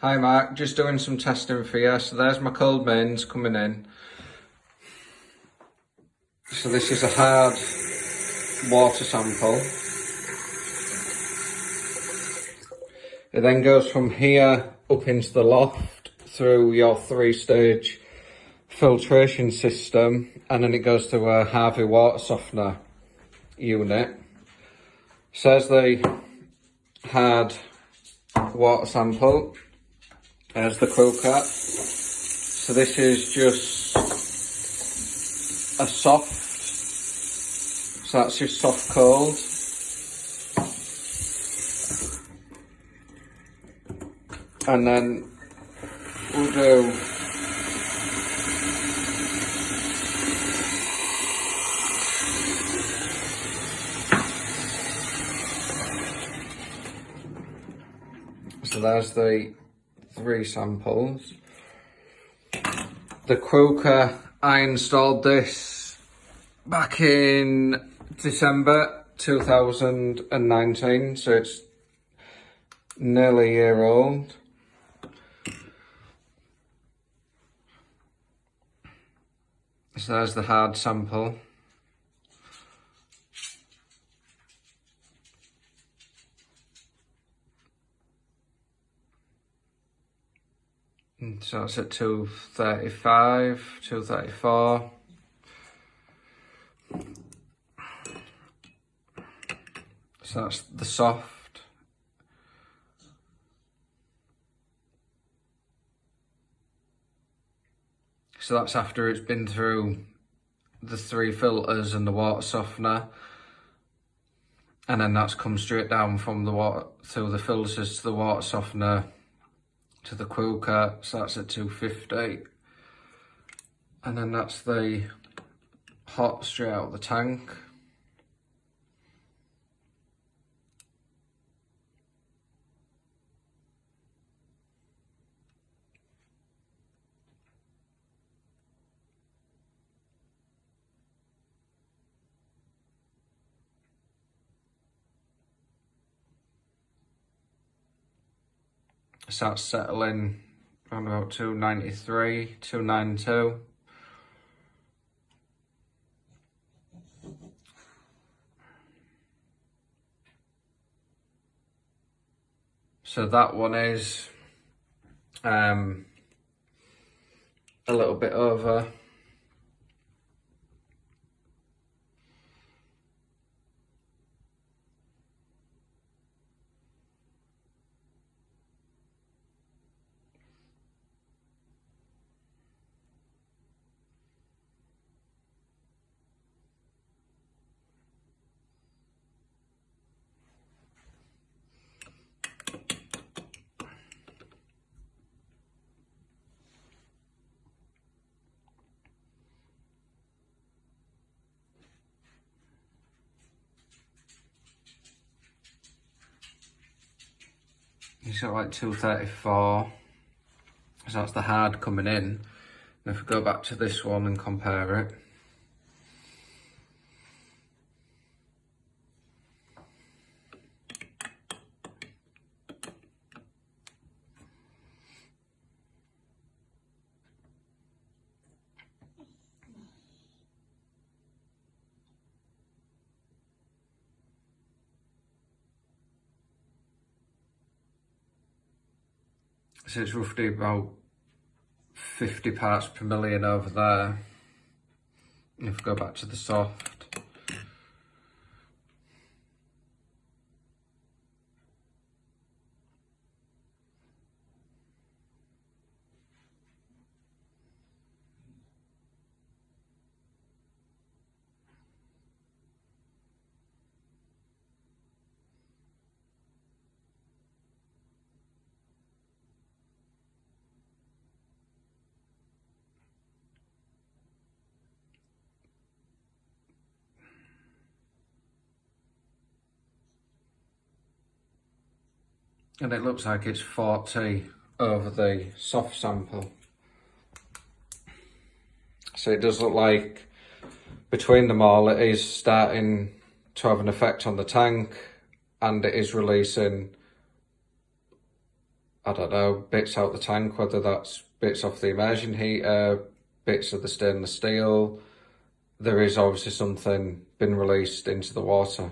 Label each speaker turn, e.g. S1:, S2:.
S1: Hi Mark, just doing some testing for you. So there's my cold mains coming in. So this is a hard water sample. It then goes from here up into the loft through your 3-stage filtration system, and then it goes to a Harvey water softener unit. So there's the hard water sample. There's the cooker. So this is just a soft, so that's just soft cold. And then we'll do so there's the 3 samples. The cooker, I installed this back in December 2019, so it's nearly a year old. So there's the hard sample. So it's at 235, 234. So that's the soft. So that's after it's been through the 3 filters and the water softener. And then that's come straight down from the water, through the filters to the water softener to the cooker, so that's at 250. And then that's the hot straight out of the tank. So that's settling around about 293, 292. So that one is a little bit over. It's got like 234, so that's the hard coming in. And if we go back to this one and compare it, so it's roughly about 50 parts per million over there. And if we go back to the soft, and it looks like it's 40 over the soft sample. So it does look like between them all it is starting to have an effect on the tank, and it is releasing I don't know, bits out the tank, whether that's bits off the immersion heater, bits of the stainless steel. There is obviously something been released into the water.